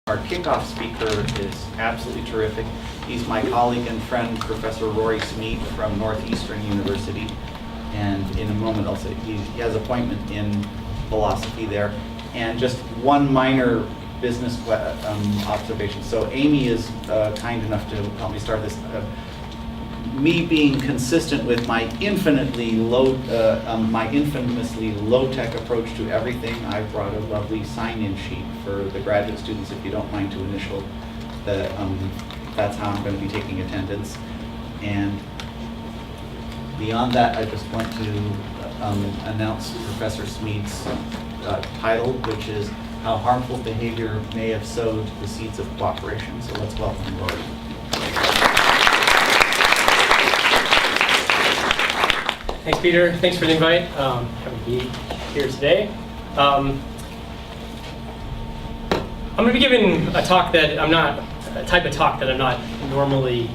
Our kickoff speaker is absolutely terrific. He's my colleague and friend, Professor Rory Smead from Northeastern University. And in a moment, I'll say he has appointment in philosophy there. And just one minor business observation. So Amy is kind enough to help me start this. Me being consistent with my infamously low-tech approach to everything, I've brought a lovely sign-in sheet for the graduate students, if you don't mind to initial. That's how I'm going to be taking attendance. And beyond that, I just want to announce Professor Smead's title, which is How Harmful Behavior May Have Sowed the Seeds of Cooperation. So let's welcome Rory. Thanks, Peter. Thanks for the invite. Happy to be here today. I'm going to be giving a talk that I'm not a type of talk that I'm not normally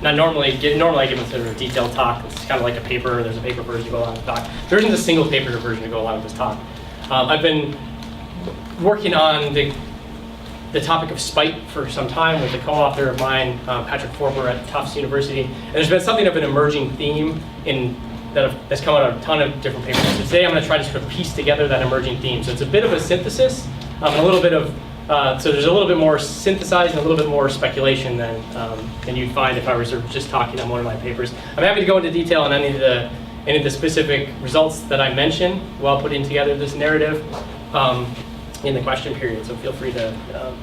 normally I give sort of a detailed talk. It's kind of like a paper. There's a paper version to go along with the talk. There isn't a single paper version to go along with this talk. I've been working on the topic of spite for some time with a co-author of mine, Patrick Forber at Tufts University. And there's been something of an emerging theme that's come out of a ton of different papers. So today I'm going to try to sort of piece together that emerging theme. So it's a bit of a synthesis, and a little bit of, so there's a little bit more synthesizing, a little bit more speculation than you'd find if I was sort of just talking on one of my papers. I'm happy to go into detail on any of the specific results that I mention while putting together this narrative in the question period. So feel free to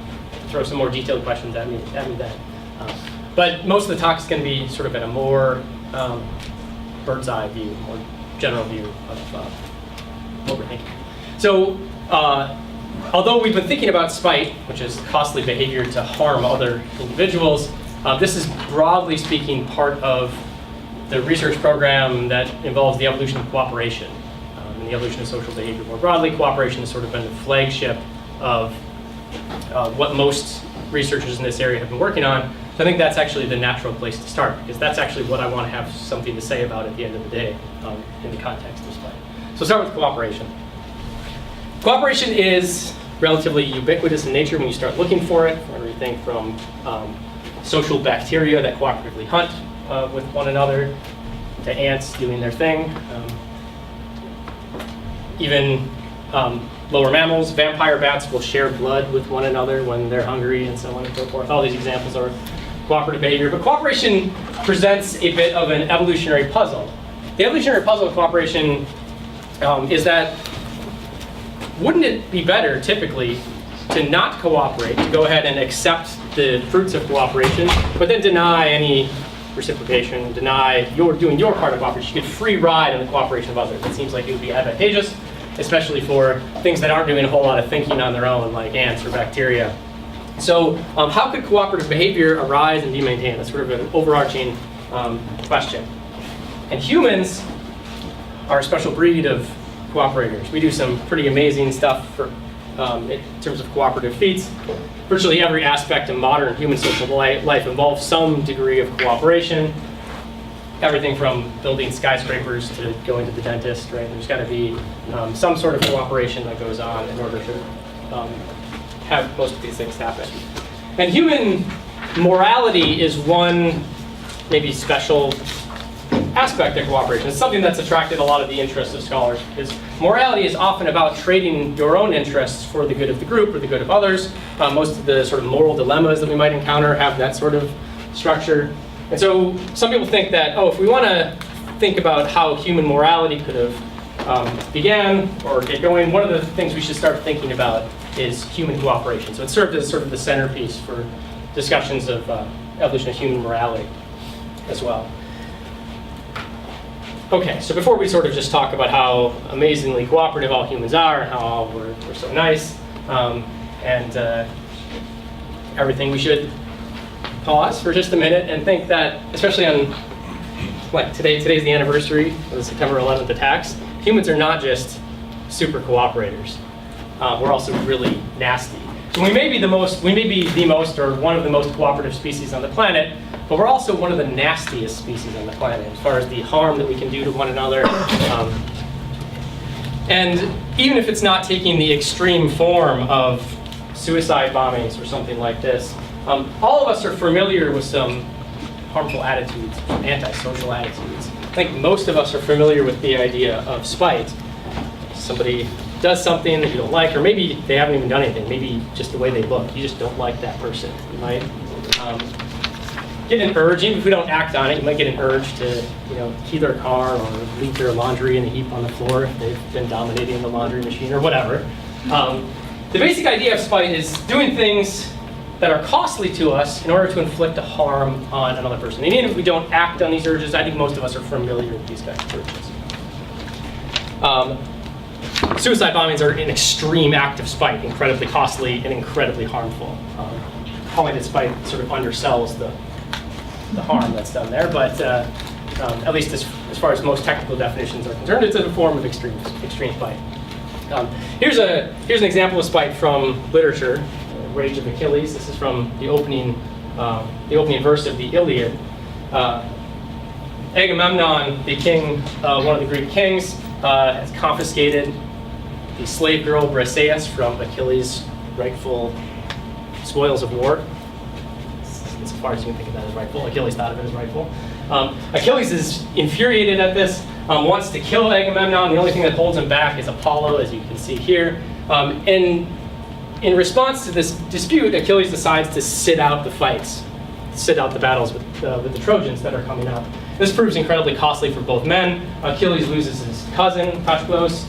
throw some more detailed questions at me then. But most of the talk is going to be sort of in a more bird's eye view, more general view of what we're thinking. So although we've been thinking about spite, which is costly behavior to harm other individuals, this is broadly speaking part of the research program that involves the evolution of cooperation. And the evolution of social behavior more broadly. Cooperation has sort of been the flagship of what most researchers in this area have been working on. So I think that's actually the natural place to start, because that's actually what I want to have something to say about at the end of the day in the context of spite. So start with cooperation. Cooperation is relatively ubiquitous in nature when you start looking for it, for everything from social bacteria that cooperatively hunt with one another, to ants doing their thing, even lower mammals. Vampire bats will share blood with one another when they're hungry, and so on and so forth. All these examples are cooperative behavior. But cooperation presents a bit of an evolutionary puzzle. The evolutionary puzzle of cooperation is that wouldn't it be better, typically, to not cooperate, to go ahead and accept the fruits of cooperation, but then deny any reciprocation, deny doing your part of cooperation? You could free ride on the cooperation of others. It seems like it would be advantageous, especially for things that aren't doing a whole lot of thinking on their own, like ants or bacteria. So how could cooperative behavior arise and be maintained? That's sort of an overarching question. And humans are a special breed of cooperators. We do some pretty amazing stuff in terms of cooperative feats. Virtually every aspect of modern human social life involves some degree of cooperation. Everything from building skyscrapers to going to the dentist, right? There's got to be some sort of cooperation that goes on in order to have most of these things happen. And human morality is one maybe special aspect of cooperation. It's something that's attracted a lot of the interest of scholars, because morality is often about trading your own interests for the good of the group or the good of others. Most of the sort of moral dilemmas that we might encounter have that sort of structure. And so some people think that, if we want to think about how human morality could have began or get going, one of the things we should start thinking about is human cooperation. So it served as sort of the centerpiece for discussions of evolution of human morality as well. Okay, so before we sort of just talk about how amazingly cooperative all humans are and how we're so nice and everything, we should pause for just a minute and think that, especially on today's the anniversary of the September 11th attacks, humans are not just super cooperators. We're also really nasty. So we may be the most or one of the most cooperative species on the planet, but we're also one of the nastiest species on the planet as far as the harm that we can do to one another. And even if it's not taking the extreme form of suicide bombings or something like this, all of us are familiar with some harmful attitudes, some antisocial attitudes. I think most of us are familiar with the idea of spite. Somebody does something that you don't like, or maybe they haven't even done anything, maybe just the way they look. You just don't like that person. You might get an urge, even if we don't act on it, you might get an urge to key their car or leave their laundry in a heap on the floor if they've been dominating the laundry machine or whatever. The basic idea of spite is doing things that are costly to us in order to inflict a harm on another person. And even if we don't act on these urges, I think most of us are familiar with these kinds of urges. Suicide bombings are an extreme act of spite, incredibly costly and incredibly harmful. Calling it spite sort of undersells the harm that's done there, but at least as far as most technical definitions are concerned, it's a form of extreme spite. Here's an example of spite from literature. Rage of Achilles. This is from the opening verse of the Iliad. Agamemnon, the king, one of the Greek kings, has confiscated the slave girl Briseis from Achilles' rightful spoils of war. As far as you can think of that as rightful, Achilles thought of it as rightful. Achilles is infuriated at this, wants to kill Agamemnon. The only thing that holds him back is Apollo, as you can see here. And in response to this dispute, Achilles decides to sit out the fights, sit out the battles with the Trojans that are coming up. This proves incredibly costly for both men. Achilles loses his cousin, Patroclus,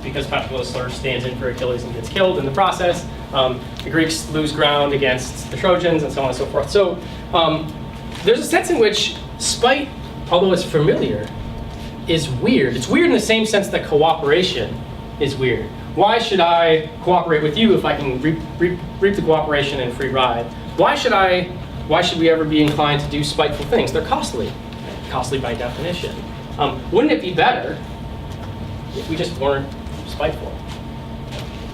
because Patroclus sort of stands in for Achilles and gets killed in the process. The Greeks lose ground against the Trojans and so on and so forth. So there's a sense in which spite, although it's familiar, is weird. It's weird in the same sense that cooperation is weird. Why should I cooperate with you if I can reap the cooperation and free ride? Why should we ever be inclined to do spiteful things? They're costly by definition. Wouldn't it be better if we just weren't spiteful?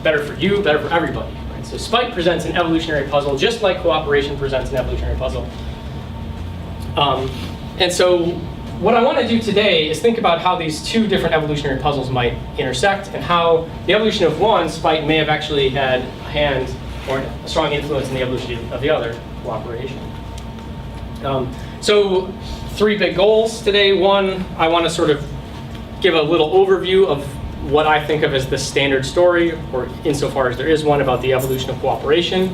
Better for you, better for everybody. Right? So spite presents an evolutionary puzzle, just like cooperation presents an evolutionary puzzle. And so what I want to do today is think about how these two different evolutionary puzzles might intersect, and how the evolution of one, spite, may have actually had a hand or a strong influence in the evolution of the other, cooperation. So 3 big goals today. One, I want to sort of give a little overview of what I think of as the standard story, or insofar as there is one, about the evolution of cooperation.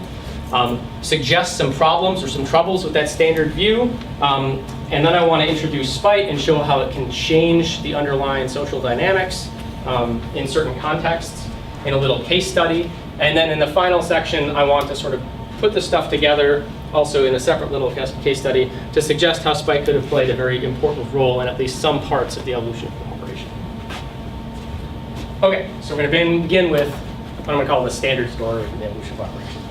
Suggest some problems or some troubles with that standard view. And then I want to introduce spite and show how it can change the underlying social dynamics in certain contexts in a little case study. And then in the final section, I want to sort of put this stuff together, also in a separate little case study, to suggest how spite could have played a very important role in at least some parts of the evolution of cooperation. Okay, so we're going to begin with what I'm going to call the standard story of the evolution of cooperation.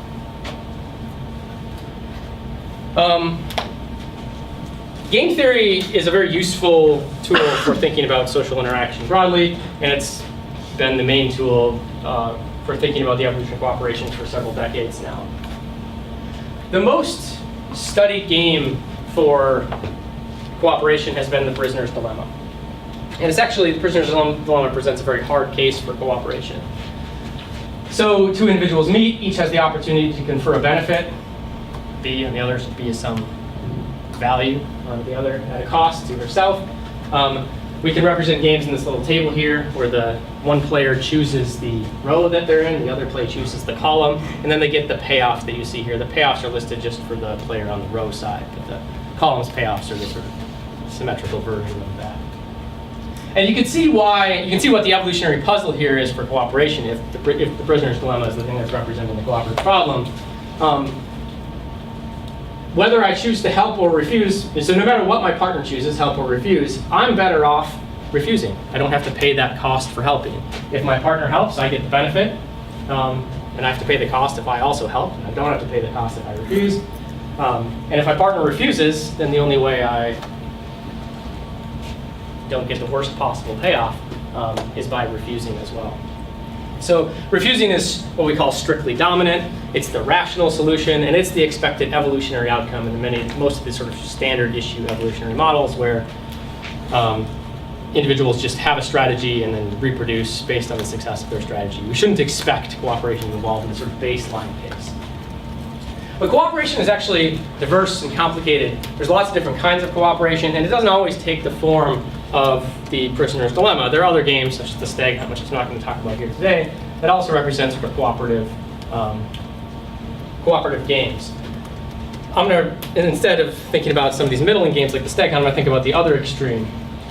Game theory is a very useful tool for thinking about social interaction broadly, and it's been the main tool for thinking about the evolution of cooperation for several decades now. The most studied game for cooperation has been the prisoner's dilemma. And it's actually, the prisoner's dilemma presents a very hard case for cooperation. So 2 individuals meet, each has the opportunity to confer a benefit. B and the other, B is some value on the other at a cost to herself. We can represent games in this little table here, where the one player chooses the row that they're in, the other player chooses the column, and then they get the payoff that you see here. The payoffs are listed just for the player on the row side, but the columns payoffs are the sort of symmetrical version of that. And you can see what the evolutionary puzzle here is for cooperation. If the prisoner's dilemma is the thing that's representing the cooperative problem, whether I choose to help or refuse, so no matter what my partner chooses, help or refuse, I'm better off refusing. I don't have to pay that cost for helping. If my partner helps, I get the benefit, and I have to pay the cost if I also help, and I don't have to pay the cost if I refuse. And if my partner refuses, then the only way I don't get the worst possible payoff is by refusing as well. So refusing is what we call strictly dominant. It's the rational solution, and it's the expected evolutionary outcome in most of the sort of standard issue evolutionary models, where individuals just have a strategy and then reproduce based on the success of their strategy. We shouldn't expect cooperation to evolve in a sort of baseline case. But cooperation is actually diverse and complicated. There's lots of different kinds of cooperation, and it doesn't always take the form of the prisoner's dilemma. There are other games, such as the stag hunt, which I'm not going to talk about here today, that also represent sort of cooperative games. I'm going to, instead of thinking about some of these middling games like the stag hunt, I'm going to think about the other extreme,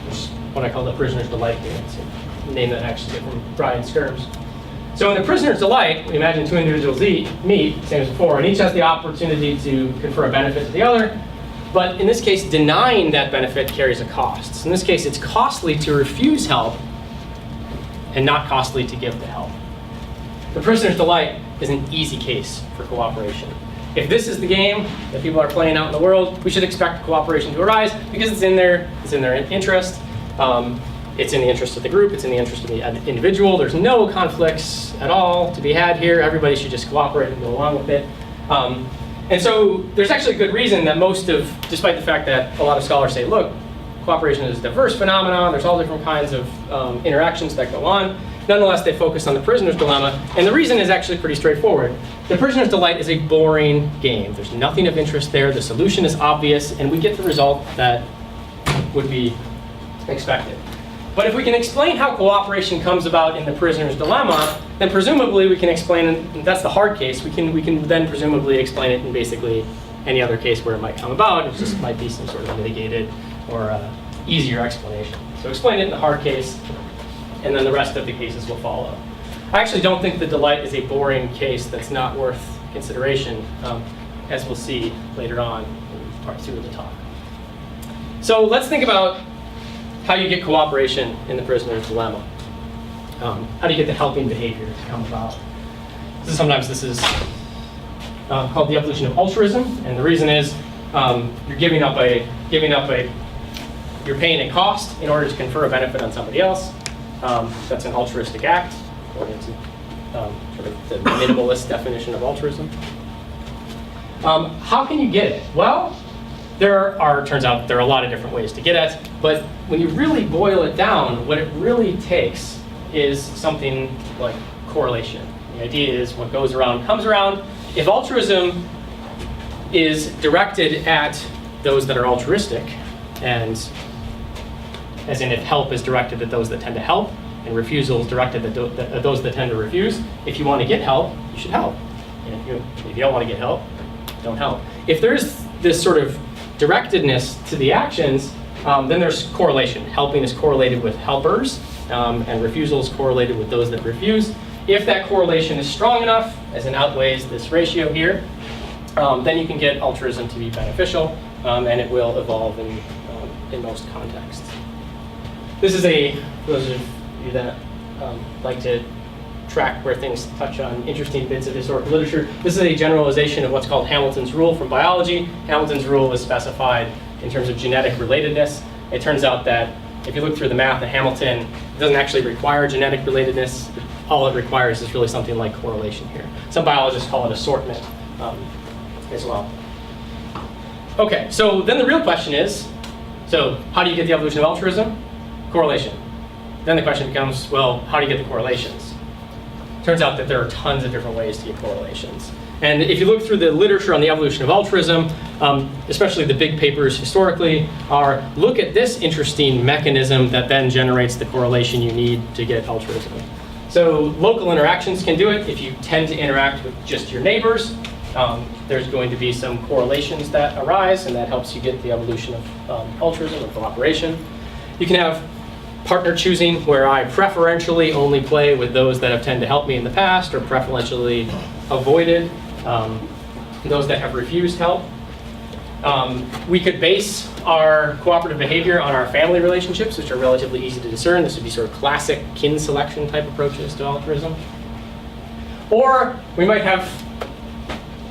which is what I call the prisoner's delight game. It's a name that actually came from Brian Skirms. So in the prisoner's delight, we imagine two individuals meet, same as before, and each has the opportunity to confer a benefit to the other. But in this case, denying that benefit carries a cost. So in this case, it's costly to refuse help and not costly to give the help. The prisoner's delight is an easy case for cooperation. If this is the game that people are playing out in the world, we should expect cooperation to arise because it's in their interest. It's in the interest of the group, it's in the interest of the individual. There's no conflicts at all to be had here. Everybody should just cooperate and go along with it. And so there's actually good reason that despite the fact that a lot of scholars say, look, cooperation is a diverse phenomenon, there's all different kinds of interactions that go on. Nonetheless, they focus on the prisoner's dilemma, and the reason is actually pretty straightforward. The prisoner's delight is a boring game. There's nothing of interest there, the solution is obvious, and we get the result that would be expected. But if we can explain how cooperation comes about in the prisoner's dilemma, then presumably we can explain, and that's the hard case, we can then presumably explain it in basically any other case where it might come about. It just might be some sort of mitigated or easier explanation. So explain it in the hard case, and then the rest of the cases will follow. I actually don't think the delight is a boring case that's not worth consideration, as we'll see later on in part 2 of the talk. So let's think about how you get cooperation in the prisoner's dilemma. How do you get the helping behavior to come about? Sometimes this is called the evolution of altruism, and the reason is you're you're paying a cost in order to confer a benefit on somebody else. That's an altruistic act, according to sort of the minimalist definition of altruism. How can you get it? Well, turns out there are a lot of different ways to get at, but when you really boil it down, what it really takes is something like correlation. The idea is what goes around comes around. If altruism is directed at those that are altruistic, and as in if help is directed at those that tend to help, and refusal is directed at those that tend to refuse, if you want to get help, you should help. And if you don't want to get help, don't help. If there's this sort of directedness to the actions, then there's correlation. Helping is correlated with helpers, and refusal is correlated with those that refuse. If that correlation is strong enough, as in outweighs this ratio here, then you can get altruism to be beneficial, and it will evolve in most contexts. This is for those of you that like to track where things touch on interesting bits of historical literature, this is a generalization of what's called Hamilton's rule from biology. Hamilton's rule is specified in terms of genetic relatedness. It turns out that if you look through the math at Hamilton, it doesn't actually require genetic relatedness. All it requires is really something like correlation here. Some biologists call it assortment as well. Okay, so then the real question is, so how do you get the evolution of altruism? Correlation. Then the question becomes, well, how do you get the correlations? Turns out that there are tons of different ways to get correlations. And if you look through the literature on the evolution of altruism, especially the big papers historically, look at this interesting mechanism that then generates the correlation you need to get altruism. So local interactions can do it. If you tend to interact with just your neighbors, there's going to be some correlations that arise, and that helps you get the evolution of altruism or cooperation. You can have partner choosing, where I preferentially only play with those that have tended to help me in the past, or preferentially avoided those that have refused help. We could base our cooperative behavior on our family relationships, which are relatively easy to discern. This would be sort of classic kin selection type approaches to altruism. Or we might have,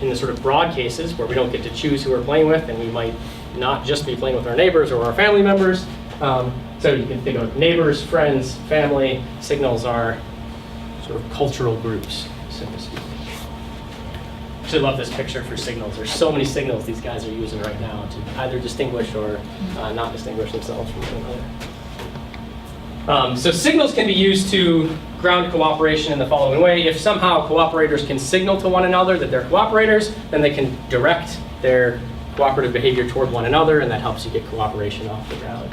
in the sort of broad cases where we don't get to choose who we're playing with, and we might not just be playing with our neighbors or our family members. So you can think of neighbors, friends, family. Signals are sort of cultural groups, so to speak. I actually love this picture for signals. There's so many signals these guys are using right now to either distinguish or not distinguish themselves from one another. So signals can be used to ground cooperation in the following way. If somehow cooperators can signal to one another that they're cooperators, then they can direct their cooperative behavior toward one another, and that helps you get cooperation off the ground.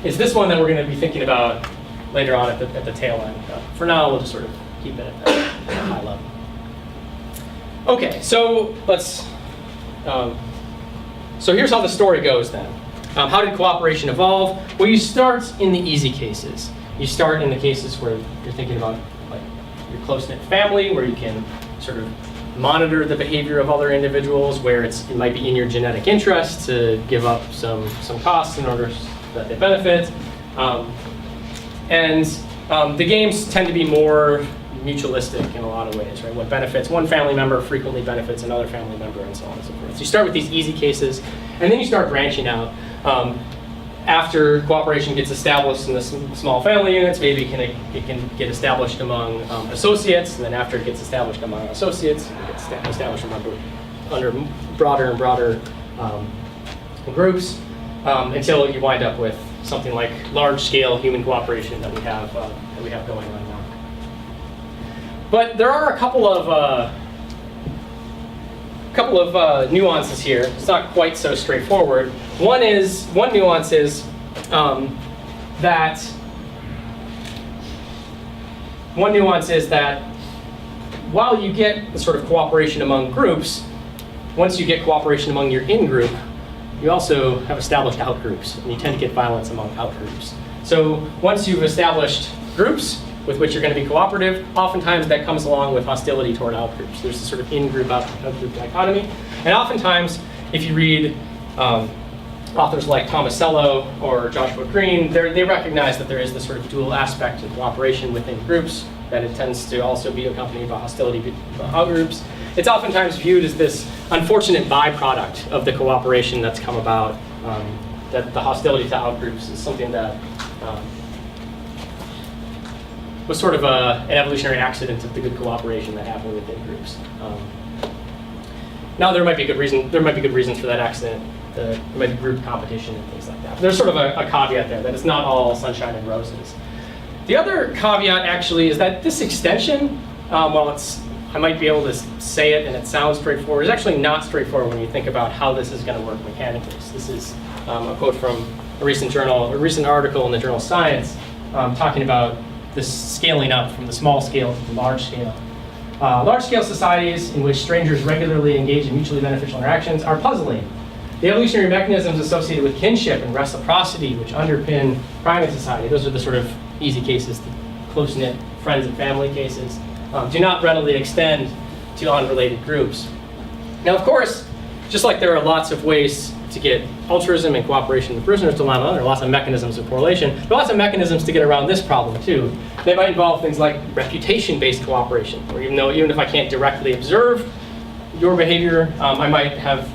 It's this one that we're going to be thinking about later on at the tail end. For now, we'll just sort of keep it at a high level. Okay, so let's. So here's how the story goes then. How did cooperation evolve? Well, you start in the easy cases. You start in the cases where you're thinking about like your close-knit family, where you can sort of monitor the behavior of other individuals, where it might be in your genetic interest to give up some costs in order that they benefit. The games tend to be more mutualistic in a lot of ways, right? What benefits one family member frequently benefits another family member, and so on and so forth. So you start with these easy cases, and then you start branching out. After cooperation gets established in the small family units, maybe it can get established among associates, and then after it gets established among associates, it gets established under broader and broader groups, until you wind up with something like large-scale human cooperation that we have going on now. But there are a couple of nuances here. It's not quite so straightforward. One nuance is that while you get the sort of cooperation among groups, once you get cooperation among your in-group, you also have established out-groups, and you tend to get violence among out-groups. So once you've established groups with which you're going to be cooperative, oftentimes that comes along with hostility toward out-groups. There's this sort of in-group, out-group dichotomy. And oftentimes, if you read authors like Tomasello or Joshua Green, they recognize that there is this sort of dual aspect to cooperation within groups, that it tends to also be accompanied by hostility to out-groups. It's oftentimes viewed as this unfortunate byproduct of the cooperation that's come about, that the hostility to out-groups is something that was sort of an evolutionary accident of the good cooperation that happened within groups. Now there might be good reasons for that accident. There might be group competition and things like that. But there's sort of a caveat there, that it's not all sunshine and roses. The other caveat actually is that this extension, while I might be able to say it and it sounds straightforward, it's actually not straightforward when you think about how this is going to work mechanically. So this is a quote from a recent article in the journal Science, talking about this scaling up from the small scale to the large scale. Large-scale societies in which strangers regularly engage in mutually beneficial interactions are puzzling. The evolutionary mechanisms associated with kinship and reciprocity, which underpin primate society, those are the sort of easy cases, the close-knit friends and family cases, do not readily extend to unrelated groups. Now, of course, just like there are lots of ways to get altruism and cooperation in the prisoner's dilemma, there are lots of mechanisms of correlation. There are lots of mechanisms to get around this problem too. They might involve things like reputation-based cooperation, where even if I can't directly observe your behavior, I might have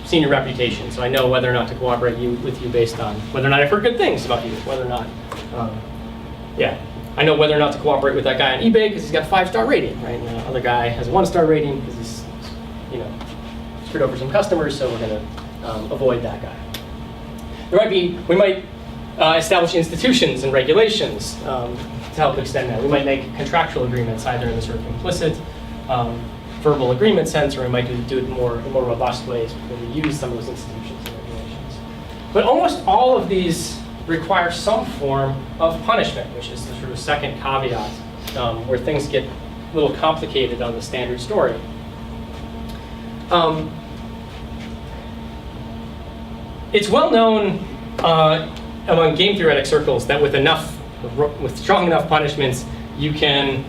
seen your reputation, so I know whether or not to cooperate with you based on whether or not I've heard good things about you, whether or not, I know whether or not to cooperate with that guy on eBay because he's got a 5-star rating, right? And the other guy has a 1-star rating because he's, screwed over some customers, so we're going to avoid that guy. We might establish institutions and regulations to help extend that. We might make contractual agreements either in the sort of implicit verbal agreement sense, or we might do it in more robust ways where we use some of those institutions and regulations. But almost all of these require some form of punishment, which is the sort of second caveat, where things get a little complicated on the standard story. It's well known among game theoretic circles that with strong enough punishments, you can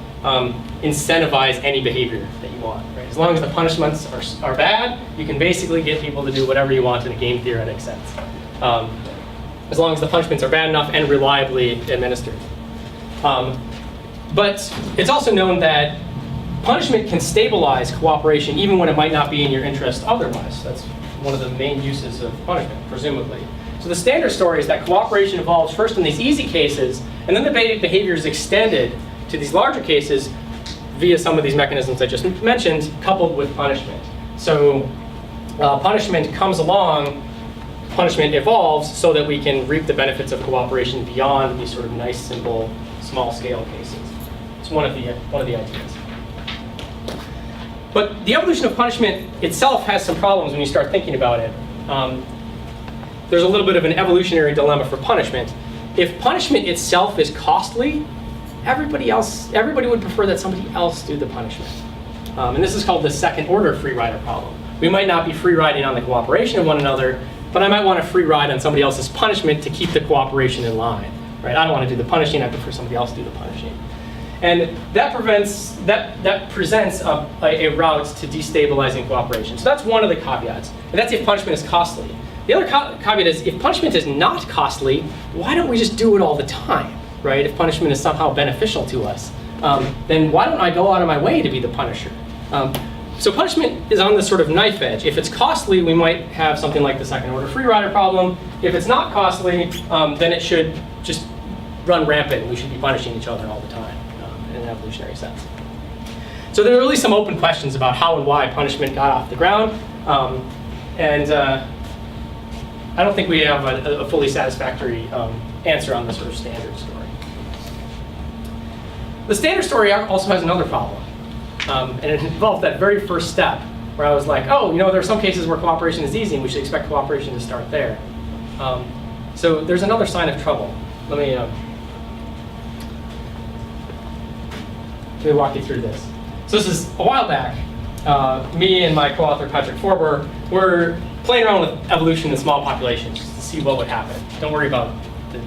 incentivize any behavior that you want. Right? As long as the punishments are bad, you can basically get people to do whatever you want in a game theoretic sense. As long as the punishments are bad enough and reliably administered. But it's also known that punishment can stabilize cooperation even when it might not be in your interest otherwise. That's one of the main uses of punishment, presumably. So the standard story is that cooperation evolves first in these easy cases, and then the behavior is extended to these larger cases via some of these mechanisms I just mentioned, coupled with punishment. So punishment comes along punishment evolves so that we can reap the benefits of cooperation beyond these sort of nice, simple, small-scale cases. It's one of the ideas. But the evolution of punishment itself has some problems when you start thinking about it. There's a little bit of an evolutionary dilemma for punishment. If punishment itself is costly, everybody would prefer that somebody else do the punishment. And this is called the second order free rider problem. We might not be free riding on the cooperation of one another, but I might want a free ride on somebody else's punishment to keep the cooperation in line. Right? I don't want to do the punishing, I prefer somebody else do the punishing. And that presents a route to destabilizing cooperation. So that's one of the caveats. And that's if punishment is costly. The other caveat is if punishment is not costly, why don't we just do it all the time? Right? If punishment is somehow beneficial to us, then why don't I go out of my way to be the punisher? So punishment is on this sort of knife edge. If it's costly, we might have something like the second order free rider problem. If it's not costly, then it should just run rampant. We should be punishing each other all the time in an evolutionary sense. So there are really some open questions about how and why punishment got off the ground. And I don't think we have a fully satisfactory answer on the sort of standard story. The standard story also has another problem. And it involved that very first step where I was like, oh, you know, there are some cases where cooperation is easy and we should expect cooperation to start there. So there's another sign of trouble. Let me walk you through this. So this is a while back. Me and my co-author Patrick Forber were playing around with evolution in small populations to see what would happen. Don't worry about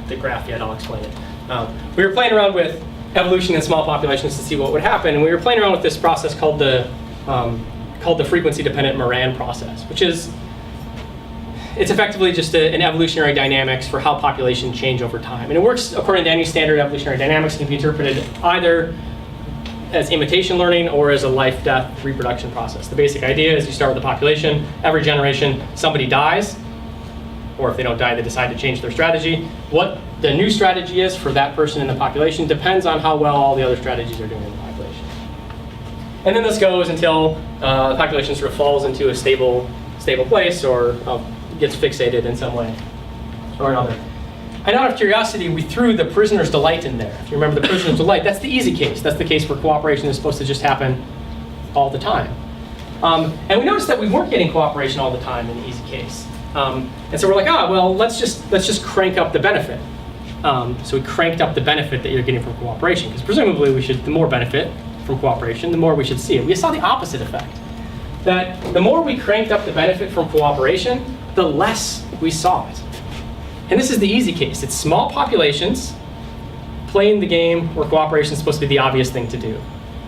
the graph yet, I'll explain it. We were playing around with evolution in small populations to see what would happen, and we were playing around with this process called the frequency-dependent Moran process, which is, it's effectively just an evolutionary dynamics for how populations change over time. And it works according to any standard evolutionary dynamics. It can be interpreted either as imitation learning or as a life-death reproduction process. The basic idea is you start with a population, every generation somebody dies, or if they don't die, they decide to change their strategy. What the new strategy is for that person in the population depends on how well all the other strategies are doing in the population. And then this goes until the population sort of falls into a stable place or gets fixated in some way or another. And out of curiosity, we threw the prisoner's delight in there. If you remember the prisoner's delight, that's the easy case. That's the case where cooperation is supposed to just happen all the time. And we noticed that we weren't getting cooperation all the time in the easy case. And so we're like, well, let's just crank up the benefit. So we cranked up the benefit that you're getting from cooperation, because presumably the more benefit from cooperation, the more we should see it. We saw the opposite effect. That the more we cranked up the benefit from cooperation, the less we saw it. And this is the easy case. It's small populations playing the game where cooperation is supposed to be the obvious thing to do.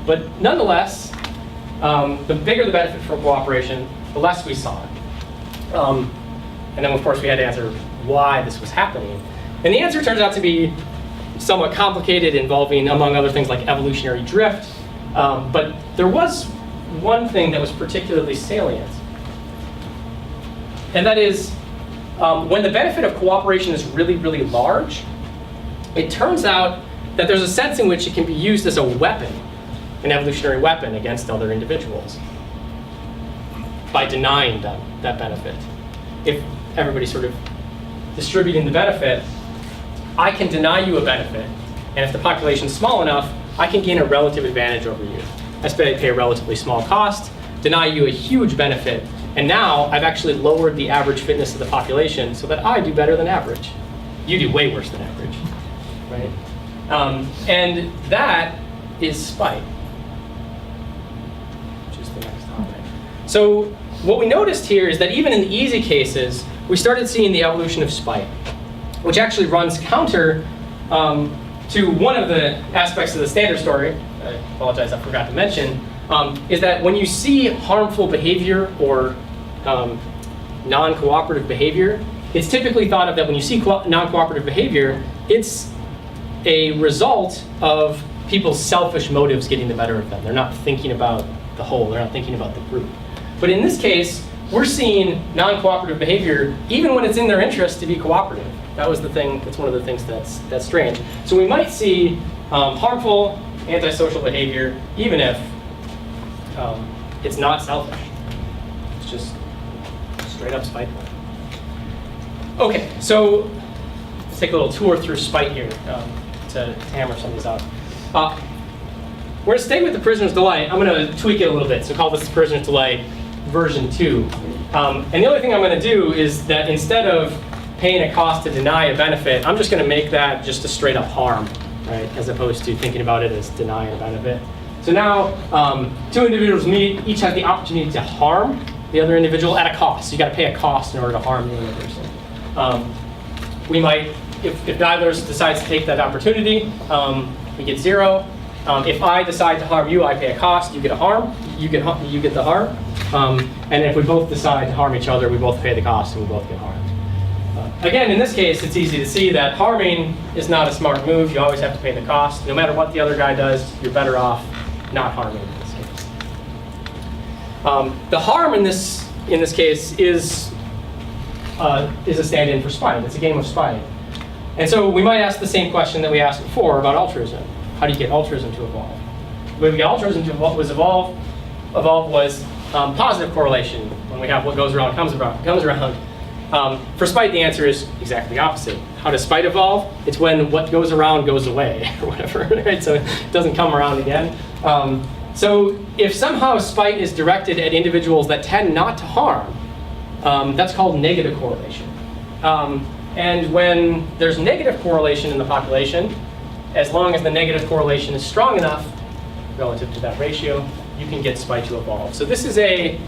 But nonetheless, the bigger the benefit from cooperation, the less we saw it. And then, of course, we had to answer why this was happening. And the answer turns out to be somewhat complicated, involving, among other things, like evolutionary drift. But there was one thing that was particularly salient. And that is, when the benefit of cooperation is really, really large, it turns out that there's a sense in which it can be used as a weapon, an evolutionary weapon against other individuals, by denying them that benefit. If everybody's sort of distributing the benefit, I can deny you a benefit, and if the population's small enough, I can gain a relative advantage over you. I pay a relatively small cost, deny you a huge benefit, and now I've actually lowered the average fitness of the population so that I do better than average. You do way worse than average, right? And that is spite, which is the next topic. So what we noticed here is that even in the easy cases, we started seeing the evolution of spite, which actually runs counter to one of the aspects of the standard story. I apologize, I forgot to mention, is that when you see harmful behavior or non-cooperative behavior, it's typically thought of that when you see non-cooperative behavior, it's a result of people's selfish motives getting the better of them. They're not thinking about the whole, they're not thinking about the group. But in this case, we're seeing non-cooperative behavior even when it's in their interest to be cooperative. That was the thing, that's one of the things that's strange. So we might see harmful antisocial behavior even if it's not selfish. It's just straight up spiteful. Okay, so let's take a little tour through spite here to hammer some of these out. We're going to stay with the prisoner's delay. I'm going to tweak it a little bit, so call this the prisoner's delay version 2. And the only thing I'm going to do is that instead of paying a cost to deny a benefit, I'm just going to make that just a straight up harm, right? As opposed to thinking about it as denying a benefit. So now, two individuals meet, each have the opportunity to harm the other individual at a cost. So you got to pay a cost in order to harm the other person. We might, if neither of us decides to take that opportunity, we get 0. If I decide to harm you, I pay a cost. You get a harm. You get the harm. And if we both decide to harm each other, we both pay the cost and we both get harmed. Again, in this case, it's easy to see that harming is not a smart move. You always have to pay the cost. No matter what the other guy does, you're better off not harming in this case. The harm in this case is a stand-in for spite. It's a game of spite. And so we might ask the same question that we asked before about altruism. How do you get altruism to evolve? The way we get altruism to evolve was positive correlation. When we have what goes around comes around. For spite, the answer is exactly the opposite. How does spite evolve? It's when what goes around goes away, or whatever, right? So it doesn't come around again. So if somehow spite is directed at individuals that tend not to harm, that's called negative correlation. And when there's negative correlation in the population, as long as the negative correlation is strong enough relative to that ratio, you can get spite to evolve. So this is the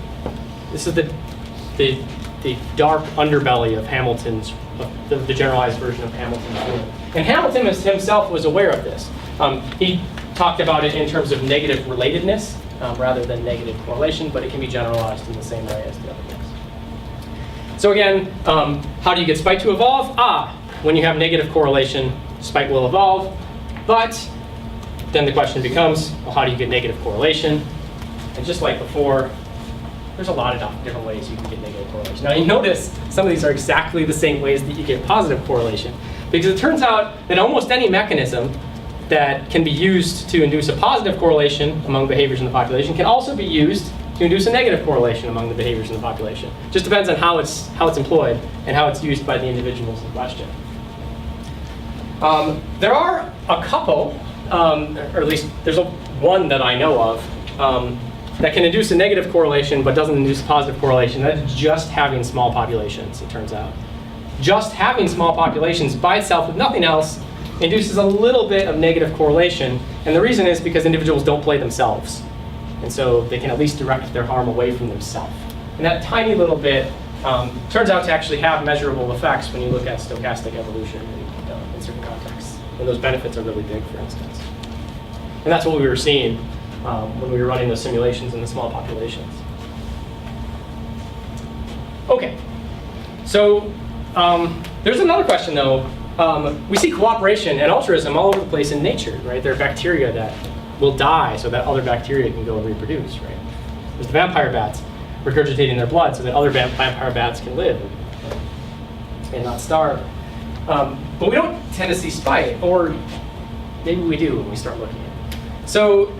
dark underbelly of Hamilton's, the generalized version of Hamilton's rule. And Hamilton himself was aware of this. He talked about it in terms of negative relatedness rather than negative correlation, but it can be generalized in the same way as the other things. So again, how do you get spite to evolve? When you have negative correlation, spite will evolve. But then the question becomes, well, how do you get negative correlation? And just like before, there's a lot of different ways you can get negative correlation. Now you notice some of these are exactly the same ways that you get positive correlation, because it turns out that almost any mechanism that can be used to induce a positive correlation among behaviors in the population can also be used to induce a negative correlation among the behaviors in the population. Just depends on how it's employed and how it's used by the individuals in question. There are a couple, or at least there's one that I know of, that can induce a negative correlation but doesn't induce a positive correlation. That's just having small populations, it turns out. Just having small populations by itself with nothing else induces a little bit of negative correlation. And the reason is because individuals don't play themselves. And so they can at least direct their harm away from themselves. And that tiny little bit turns out to actually have measurable effects when you look at stochastic evolution in certain contexts. And those benefits are really big, for instance. And that's what we were seeing when we were running those simulations in the small populations. Okay, so there's another question though. We see cooperation and altruism all over the place in nature, right? There are bacteria that will die so that other bacteria can go and reproduce, right? There's the vampire bats regurgitating their blood so that other vampire bats can live and not starve. But we don't tend to see spite, or maybe we do when we start looking at it. So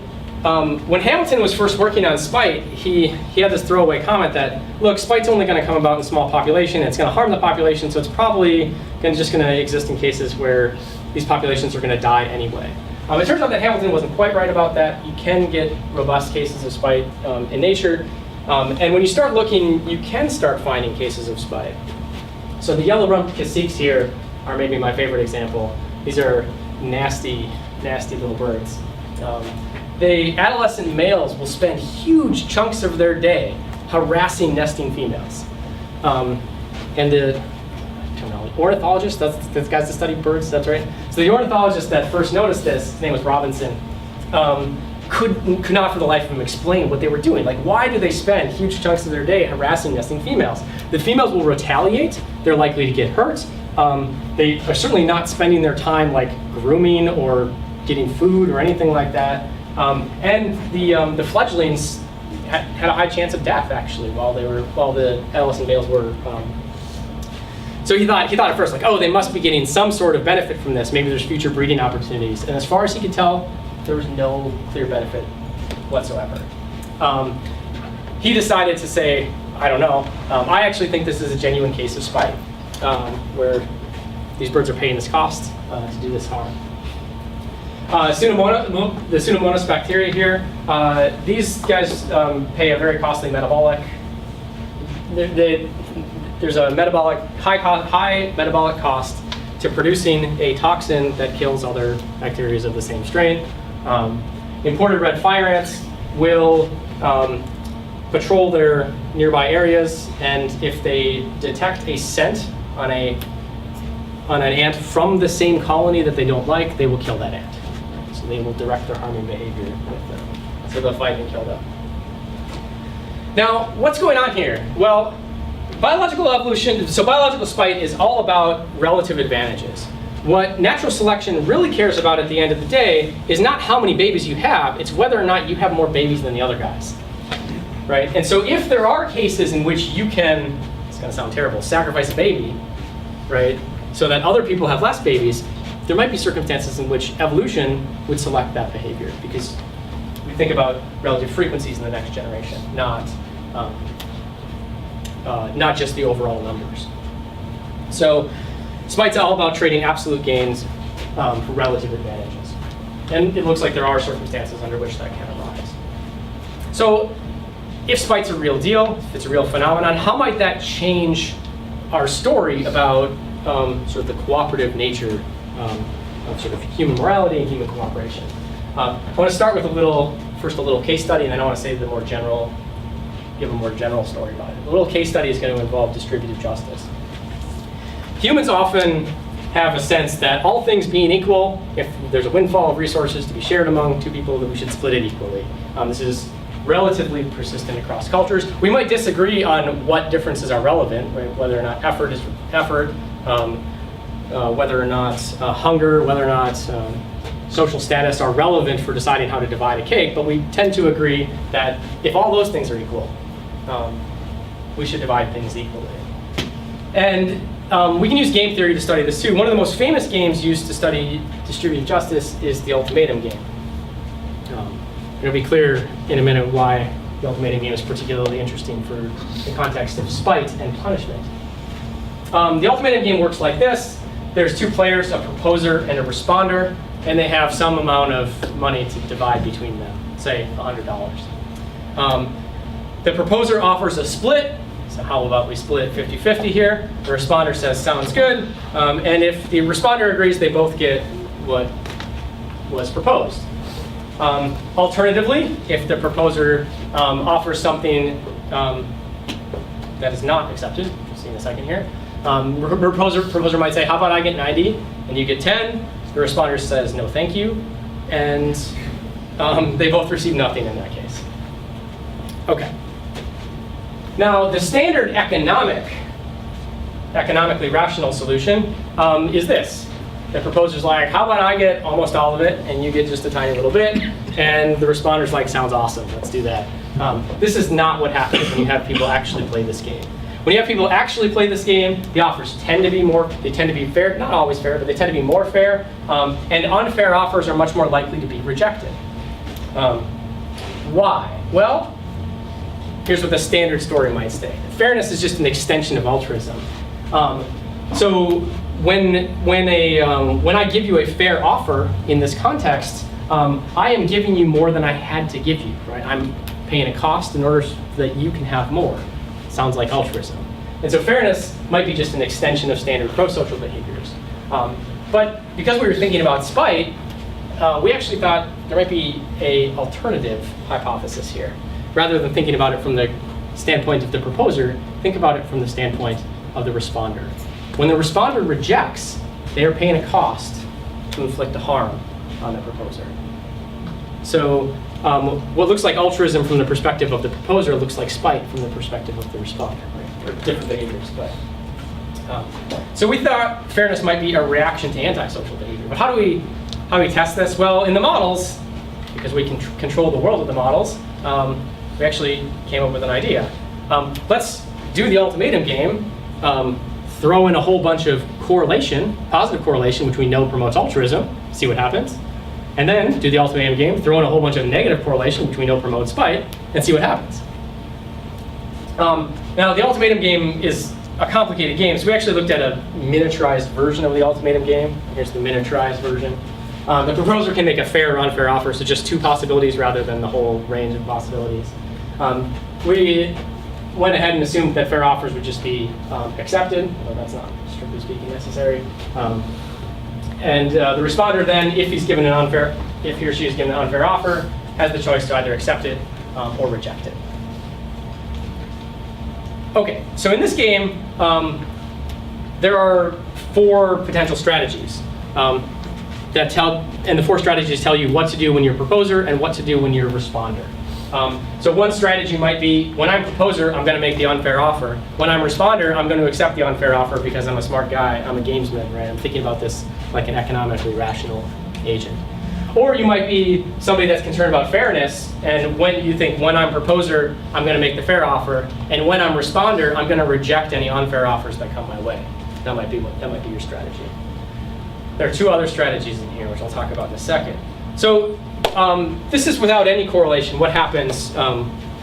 when Hamilton was first working on spite, he had this throwaway comment that, look, spite's only going to come about in a small population, and it's going to harm the population, so it's probably just going to exist in cases where these populations are going to die anyway. It turns out that Hamilton wasn't quite right about that. You can get robust cases of spite in nature. And when you start looking, you can start finding cases of spite. So the yellow-rumped caciques here are maybe my favorite example. These are nasty, nasty little birds. The adolescent males will spend huge chunks of their day harassing nesting females. And the ornithologist, that's guys that study birds, that's right. So the ornithologist that first noticed this, his name was Robinson, could not for the life of him explain what they were doing. Like, why do they spend huge chunks of their day harassing nesting females? The females will retaliate, they're likely to get hurt. They are certainly not spending their time like grooming or getting food or anything like that. And the fledglings had a high chance of death actually while the adolescent males were. So he thought at first like, oh, they must be getting some sort of benefit from this. Maybe there's future breeding opportunities. And as far as he could tell, there was no clear benefit whatsoever. He decided to say, I don't know. I actually think this is a genuine case of spite. where these birds are paying this cost to do this harm. The Pseudomonas bacteria here, these guys pay a very costly metabolic. There's a high metabolic cost to producing a toxin that kills other bacteria of the same strain. Imported red fire ants will patrol their nearby areas, and if they detect a scent on an ant from the same colony that they don't like, they will kill that ant. So they will direct their harming behavior with them. So they'll fight and kill them. Now, what's going on here? Well, biological evolution, so biological spite is all about relative advantages. What natural selection really cares about at the end of the day is not how many babies you have, it's whether or not you have more babies than the other guys. Right? And so if there are cases in which you can, it's gonna sound terrible, sacrifice a baby, right, so that other people have less babies, there might be circumstances in which evolution would select that behavior, because we think about relative frequencies in the next generation, not just the overall numbers. So spite's all about trading absolute gains for relative advantages. And it looks like there are circumstances under which that can arise. So if spite's a real deal, if it's a real phenomenon, how might that change our story about sort of the cooperative nature of sort of human morality and human cooperation? I want to start with a little case study, and then I want to say give a more general story about it. The little case study is going to involve distributive justice. Humans often have a sense that all things being equal, if there's a windfall of resources to be shared among two people, that we should split it equally. This is relatively persistent across cultures. We might disagree on what differences are relevant, right? Whether or not effort is effort, whether or not hunger, whether or not social status are relevant for deciding how to divide a cake, but we tend to agree that if all those things are equal, we should divide things equally. And we can use game theory to study this too. One of the most famous games used to study distributive justice is the Ultimatum game. It'll be clear in a minute why the Ultimatum game is particularly interesting for the context of spite and punishment. The Ultimatum game works like this. There's two players, a proposer and a responder, and they have some amount of money to divide between them, say $100. The proposer offers a split. So how about we split 50-50 here? The responder says, sounds good. And if the responder agrees, they both get what was proposed. Alternatively, if the proposer offers something that is not accepted, we'll see in a second here, proposer might say, how about I get 90 and you get 10? The responder says, no thank you. And they both receive nothing in that case. Okay. Now, the standard economically rational solution is this. The proposer's like, how about I get almost all of it and you get just a tiny little bit? And the responder's like, sounds awesome, let's do that. This is not what happens when you have people actually play this game. When you have people actually play this game, the offers tend to be fair, not always fair, but they tend to be more fair. And unfair offers are much more likely to be rejected. Why? Well, here's what the standard story might say. Fairness is just an extension of altruism. So when I give you a fair offer in this context, I am giving you more than I had to give you, right? I'm paying a cost in order so that you can have more. Sounds like altruism. And so fairness might be just an extension of standard pro-social behaviors. But because we were thinking about spite, we actually thought there might be an alternative hypothesis here. Rather than thinking about it from the standpoint of the proposer, think about it from the standpoint of the responder. When the responder rejects, they are paying a cost to inflict a harm on the proposer. So what looks like altruism from the perspective of the proposer looks like spite from the perspective of the responder, right? Or different behaviors. But so we thought fairness might be a reaction to antisocial behavior. But how do we test this? Well, in the models, because we can control the world of the models, we actually came up with an idea. Let's do the Ultimatum game, throw in a whole bunch of correlation, positive correlation, which we know promotes altruism, see what happens. And then do the Ultimatum game, throw in a whole bunch of negative correlation, which we know promotes spite, and see what happens. Now, the Ultimatum game is a complicated game. So we actually looked at a miniaturized version of the Ultimatum game. Here's the miniaturized version. The proposer can make a fair or unfair offer, so just 2 possibilities rather than the whole range of possibilities. We went ahead and assumed that fair offers would just be accepted, although that's not strictly speaking necessary. And the responder then, if he or she is given an unfair offer, has the choice to either accept it or reject it. Okay, so in this game, there are 4 potential strategies and the 4 strategies tell you what to do when you're a proposer and what to do when you're a responder. So one strategy might be, when I'm proposer, I'm going to make the unfair offer. When I'm responder, I'm going to accept the unfair offer because I'm a smart guy, I'm a gamesman, right? I'm thinking about this like an economically rational agent. Or you might be somebody that's concerned about fairness, and when you think, when I'm proposer, I'm going to make the fair offer, and when I'm responder, I'm going to reject any unfair offers that come my way. That might be your strategy. There are 2 other strategies in here, which I'll talk about in a second. So this is without any correlation. What happens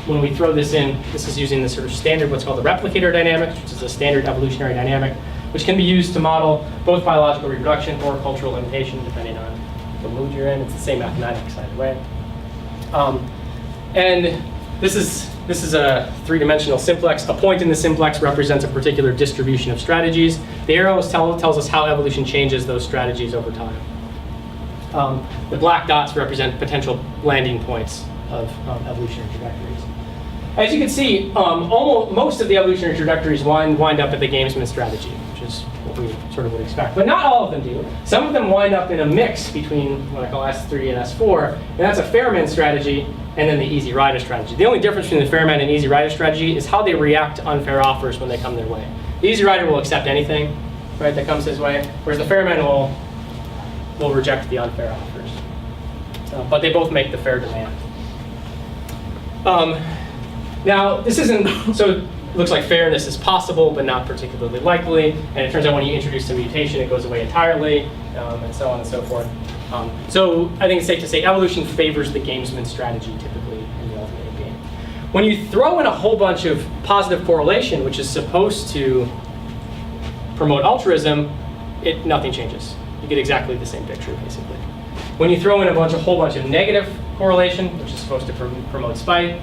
when we throw this in? This is using the sort of standard, what's called the Replicator Dynamics, which is a standard evolutionary dynamic, which can be used to model both biological reproduction or cultural imitation, depending on the mood you're in. It's the same mathematics either way. And this is a 3-dimensional simplex. A point in the simplex represents a particular distribution of strategies. The arrows tells us how evolution changes those strategies over time. The black dots represent potential landing points of evolutionary trajectories. As you can see, almost most of the evolutionary trajectories wind up at the gamesman strategy, which is what we sort of would expect. But not all of them do. Some of them wind up in a mix between what I call S3 and S4, and that's a fairman strategy and then the easy rider strategy. The only difference between the fairman and easy rider strategy is how they react to unfair offers when they come their way. The easy rider will accept anything, right, that comes his way, whereas the fairman will reject the unfair offers. But they both make the fair demand. Now, this isn't, so it looks like fairness is possible, but not particularly likely. And it turns out when you introduce a mutation, it goes away entirely, and so on and so forth. So I think it's safe to say evolution favors the gamesman strategy typically in the Ultimatum game. When you throw in a whole bunch of positive correlation, which is supposed to promote altruism, nothing changes. You get exactly the same picture, basically. When you throw in a whole bunch of negative correlation, which is supposed to promote spite,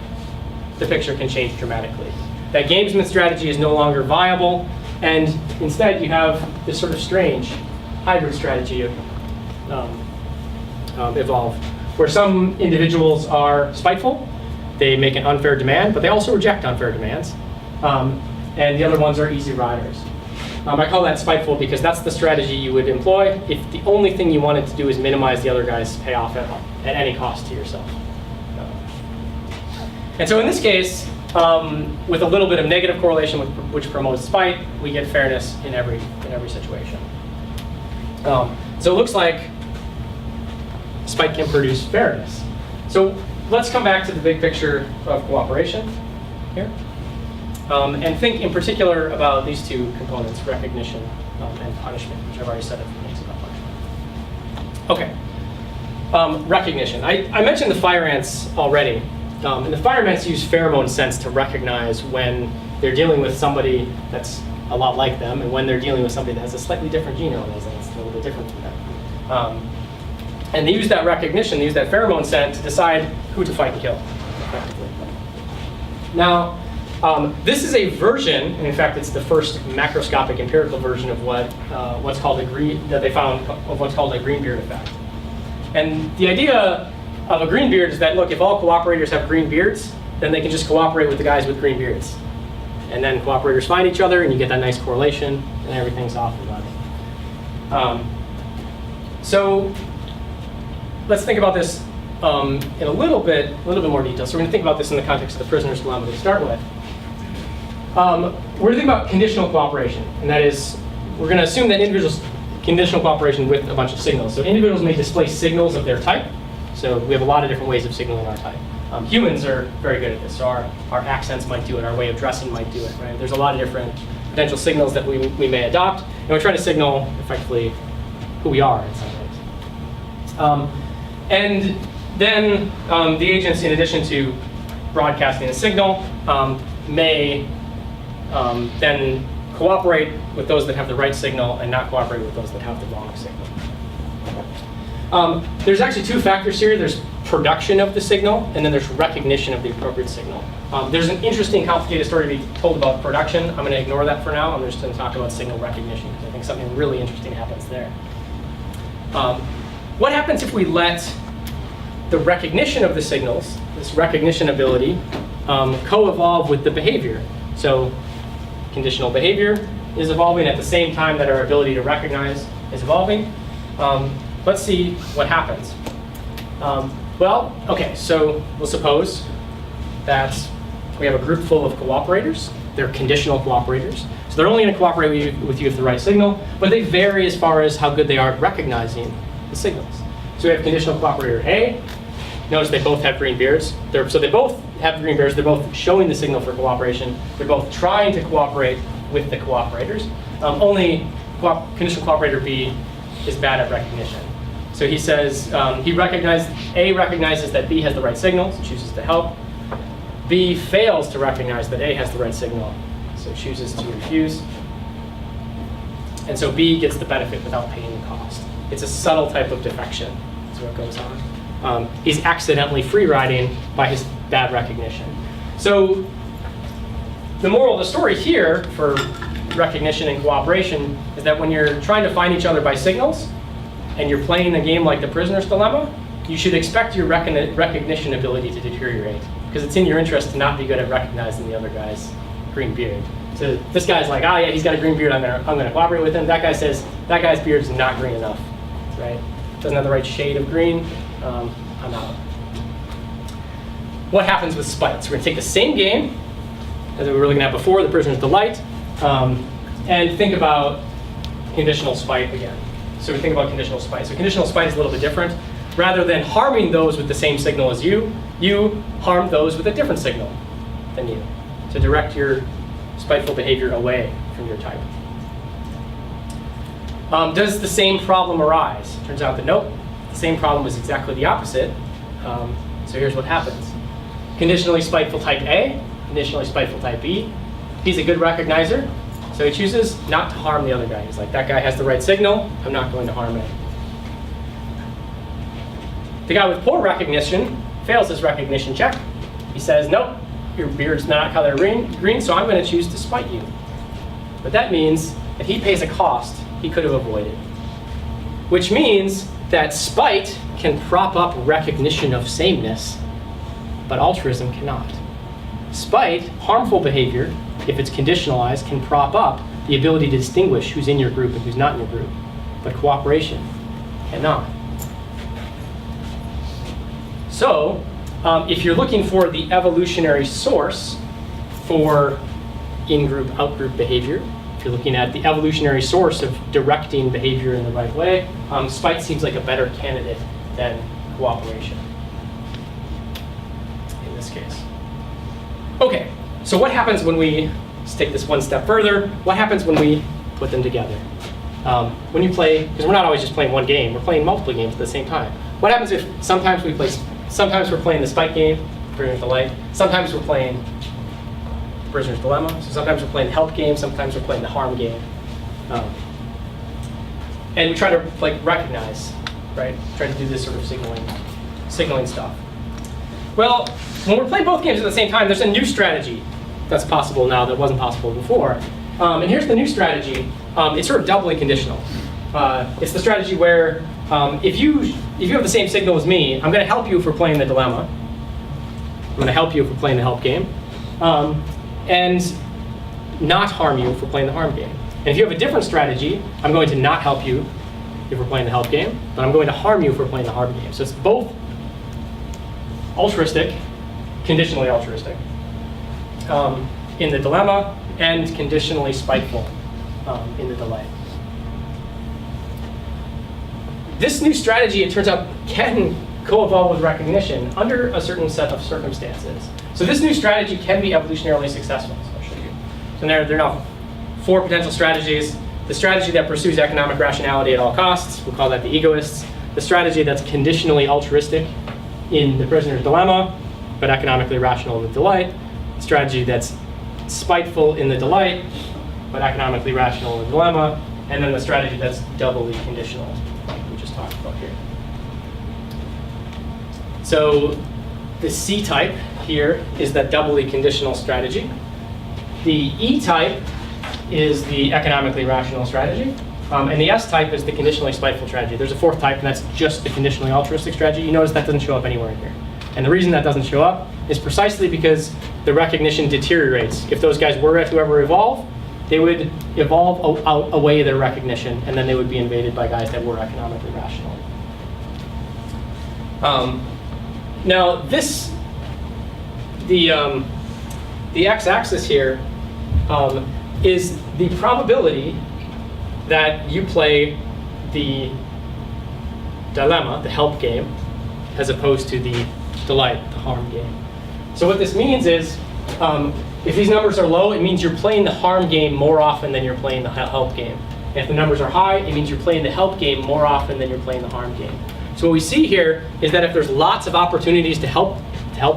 the picture can change dramatically. That gamesman strategy is no longer viable, and instead you have this sort of strange hybrid strategy evolve, where some individuals are spiteful, they make an unfair demand, but they also reject unfair demands, and the other ones are easy riders. I call that spiteful because that's the strategy you would employ if the only thing you wanted to do is minimize the other guy's payoff at any cost to yourself. And so in this case, with a little bit of negative correlation which promotes spite, we get fairness in every situation. So it looks like spite can produce fairness. So let's come back to the big picture of cooperation here. And think in particular about these 2 components, recognition and punishment, which I've already said a few things about punishment. Okay, recognition. I mentioned the fire ants already. And the fire ants use pheromone sense to recognize when they're dealing with somebody that's a lot like them and when they're dealing with somebody that has a slightly different genome, as it's a little bit different from them. And they use that recognition, they use that pheromone scent to decide who to fight and kill, effectively. Now, this is a version, and in fact, it's the first macroscopic empirical version of what's called that they found of what's called a green beard effect. And the idea of a green beard is that, look, if all cooperators have green beards, then they can just cooperate with the guys with green beards. And then cooperators find each other, and you get that nice correlation, and everything's off and running. So let's think about this in a little bit more detail. So we're going to think about this in the context of the prisoner's dilemma to start with. We're going to think about conditional cooperation, and that is, we're going to assume that individuals conditional cooperation with a bunch of signals. So individuals may display signals of their type. So we have a lot of different ways of signaling our type. Humans are very good at this. So our accents might do it, our way of dressing might do it, right? There's a lot of different potential signals that we may adopt, and we're trying to signal effectively who we are in some ways. And then the agents, in addition to broadcasting a signal, may then cooperate with those that have the right signal and not cooperate with those that have the wrong signal. There's actually two factors here. There's production of the signal, and then there's recognition of the appropriate signal. There's an interesting, complicated story to be told about production. I'm going to ignore that for now. I'm just going to talk about signal recognition, because I think something really interesting happens there. What happens if we let the recognition of the signals, this recognition ability, co-evolve with the behavior? So conditional behavior is evolving at the same time that our ability to recognize is evolving. Let's see what happens. Well, okay, so we'll suppose that we have a group full of cooperators. They're conditional cooperators. So they're only going to cooperate with you if the right signal, but they vary as far as how good they are at recognizing the signals. So we have conditional cooperator A. Notice they both have green beards. So they both have green beards. They're both showing the signal for cooperation. They're both trying to cooperate with the cooperators. Only conditional cooperator B is bad at recognition. So he says A recognizes that B has the right signal, so chooses to help. B fails to recognize that A has the right signal, so chooses to refuse. And so B gets the benefit without paying the cost. It's a subtle type of defection, is what goes on. He's accidentally free riding by his bad recognition. So the moral of the story here for recognition and cooperation is that when you're trying to find each other by signals, and you're playing a game like the prisoner's dilemma, you should expect your recognition ability to deteriorate, because it's in your interest to not be good at recognizing the other guy's green beard. So this guy's like, oh yeah, he's got a green beard, I'm gonna cooperate with him. That guy says, that guy's beard is not green enough, right? Doesn't have the right shade of green, I'm out. What happens with spite? So we're gonna take the same game as we were looking at before, the prisoner's delight, and think about conditional spite again. So we think about conditional spite. So conditional spite is a little bit different. Rather than harming those with the same signal as you harm those with a different signal than you, to direct your spiteful behavior away from your type. Does the same problem arise? Turns out that nope, the same problem is exactly the opposite. So here's what happens. Conditionally spiteful type A, conditionally spiteful type B. He's a good recognizer, so he chooses not to harm the other guy. He's like, that guy has the right signal, I'm not going to harm him. The guy with poor recognition fails his recognition check. He says, nope, your beard's not color green, so I'm going to choose to spite you. But that means that he pays a cost he could have avoided. Which means that spite can prop up recognition of sameness, but altruism cannot. Spite, harmful behavior, if it's conditionalized, can prop up the ability to distinguish who's in your group and who's not in your group, but cooperation cannot. So, if you're looking for the evolutionary source for in-group, out-group behavior, if you're looking at the evolutionary source of directing behavior in the right way, spite seems like a better candidate than cooperation in this case. Okay, so what happens when we, let's take this one step further, what happens when we put them together? When you play, because we're not always just playing one game, we're playing multiple games at the same time. What happens if sometimes we're playing the spite game, Prisoner's Delight, sometimes we're playing Prisoner's Dilemma, so sometimes we're playing the help game, sometimes we're playing the harm game. And we try to recognize, right? Try to do this sort of signaling stuff. Well, when we're playing both games at the same time, there's a new strategy that's possible now that wasn't possible before. And here's the new strategy. It's sort of doubly conditional. It's the strategy where if you have the same signal as me, I'm going to help you if we're playing the dilemma. I'm going to help you if we're playing the help game. And not harm you if we're playing the harm game. And if you have a different strategy, I'm going to not help you if we're playing the help game, but I'm going to harm you if we're playing the harm game. So it's both altruistic, conditionally altruistic, in the dilemma, and conditionally spiteful in the delight. This new strategy, it turns out, can co-evolve with recognition under a certain set of circumstances. So this new strategy can be evolutionarily successful. So I'll show you. So there are now 4 potential strategies. The strategy that pursues economic rationality at all costs, we'll call that the egoists. The strategy that's conditionally altruistic in the prisoner's dilemma, but economically rational in the delight. The strategy that's spiteful in the delight, but economically rational and dilemma, and then the strategy that's doubly conditional, like we just talked about here. So the C type here is that doubly conditional strategy. The E type is the economically rational strategy. And the S type is the conditionally spiteful strategy. There's a fourth type, and that's just the conditionally altruistic strategy. You notice that doesn't show up anywhere in here. And the reason that doesn't show up is precisely because the recognition deteriorates. If those guys were to ever evolve, they would evolve away their recognition, and then they would be invaded by guys that were economically rational. Now this, the x-axis here is the probability that you play the dilemma, the help game, as opposed to the delight, the harm game. So what this means is, if these numbers are low, it means you're playing the harm game more often than you're playing the help game. And if the numbers are high, it means you're playing the help game more often than you're playing the harm game. So what we see here is that if there's lots of opportunities to help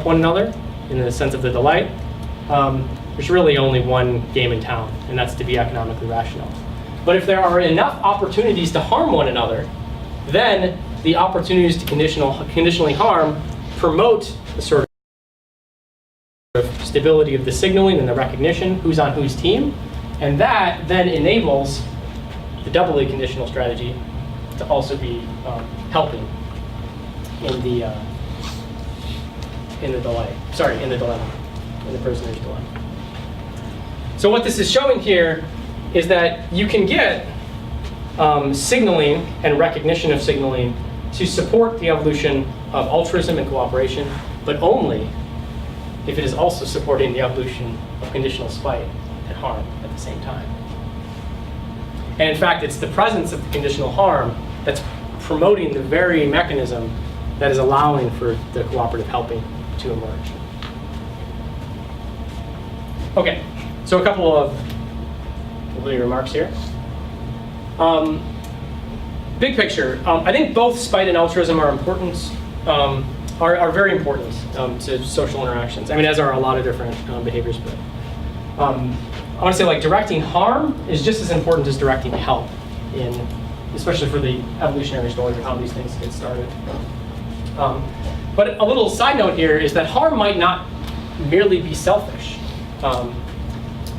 one another, in the sense of the delight, there's really only one game in town, and that's to be economically rational. But if there are enough opportunities to harm one another, then the opportunities to conditionally harm promote the sort of stability of the signaling and the recognition, who's on whose team, and that then enables the doubly conditional strategy to also be helping in the dilemma, in the prisoner's dilemma. So what this is showing here is that you can get signaling and recognition of signaling to support the evolution of altruism and cooperation, but only if it is also supporting the evolution of conditional spite and harm at the same time. And in fact, it's the presence of the conditional harm that's promoting the very mechanism that is allowing for the cooperative helping to emerge. Okay, so a couple of remarks here. Big picture, I think both spite and altruism are important, are very important to social interactions. I mean, as are a lot of different behaviors, but I want to say, like, directing harm is just as important as directing help, especially for the evolutionary story of how these things get started. But a little side note here is that harm might not merely be selfish,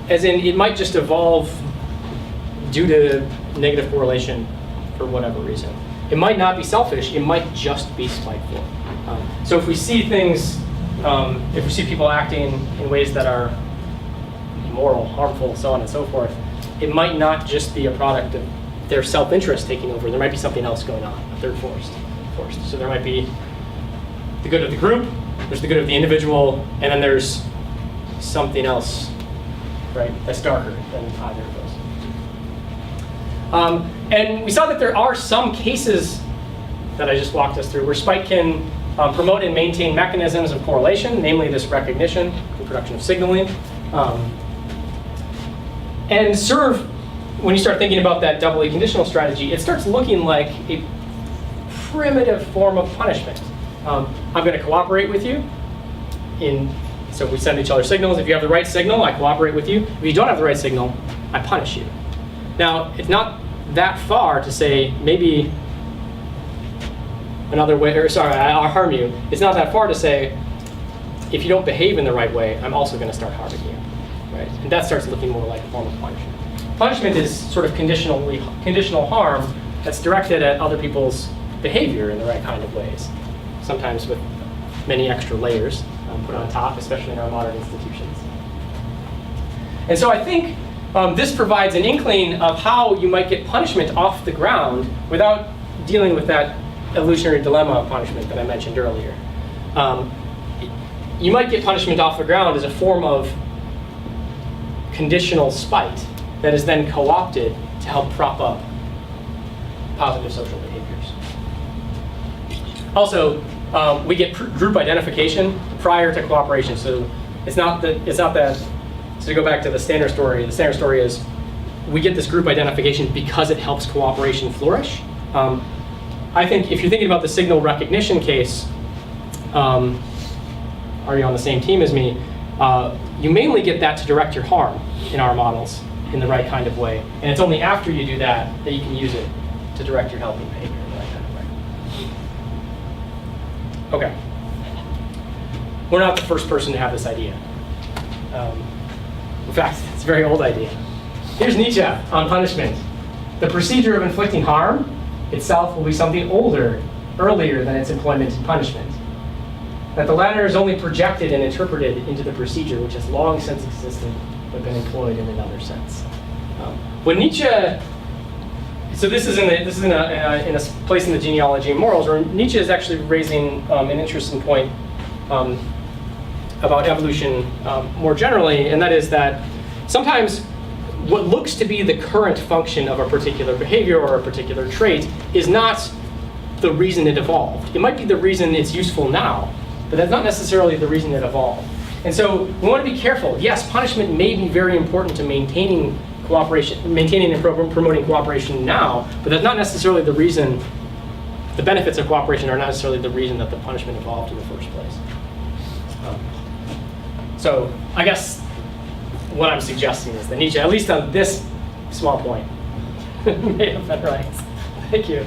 as in it might just evolve due to negative correlation for whatever reason. It might not be selfish, it might just be spiteful. So if we see things, if we see people acting in ways that are immoral, harmful, so on and so forth, it might not just be a product of their self-interest taking over. There might be something else going on, a third force. So there might be the good of the group, there's the good of the individual, and then there's something else, right, that's darker than either of those. And we saw that there are some cases that I just walked us through where spite can promote and maintain mechanisms of correlation, namely this recognition, the production of signaling, and serve, when you start thinking about that doubly conditional strategy, it starts looking like a primitive form of punishment. I'm going to cooperate with you, so we send each other signals. If you have the right signal, I cooperate with you. If you don't have the right signal, I punish you. Now, it's not that far to say maybe another way, or sorry, I'll harm you. It's not that far to say, if you don't behave in the right way, I'm also going to start harming you, right? And that starts looking more like a form of punishment. Punishment is sort of conditional harm that's directed at other people's behavior in the right kind of ways, sometimes with many extra layers put on top, especially in our modern institutions. And so I think this provides an inkling of how you might get punishment off the ground without dealing with that evolutionary dilemma of punishment that I mentioned earlier. You might get punishment off the ground as a form of conditional spite that is then co-opted to help prop up positive social behaviors. Also, we get group identification prior to cooperation. So it's not that. So to go back to the standard story is we get this group identification because it helps cooperation flourish. I think if you're thinking about the signal recognition case, are you on the same team as me? You mainly get that to direct your harm in our models. in the right kind of way. And it's only after you do that that you can use it to direct your helping behavior in the right kind of way. Okay. We're not the first person to have this idea. In fact, it's a very old idea. Here's Nietzsche on punishment. The procedure of inflicting harm itself will be something earlier than its employment in punishment. That the latter is only projected and interpreted into the procedure which has long since existed but been employed in another sense. When Nietzsche, so this is in a place in the genealogy of morals where Nietzsche is actually raising an interesting point about evolution more generally, and that is that sometimes what looks to be the current function of a particular behavior or a particular trait is not the reason it evolved. It might be the reason it's useful now, but that's not necessarily the reason it evolved. And so we want to be careful. Yes, punishment may be very important to maintaining cooperation, maintaining and promoting cooperation now, but that's not necessarily the reason. The benefits of cooperation are not necessarily the reason that the punishment evolved in the first place. So I guess what I'm suggesting is that Nietzsche, at least on this small point, may have been right. Thank you.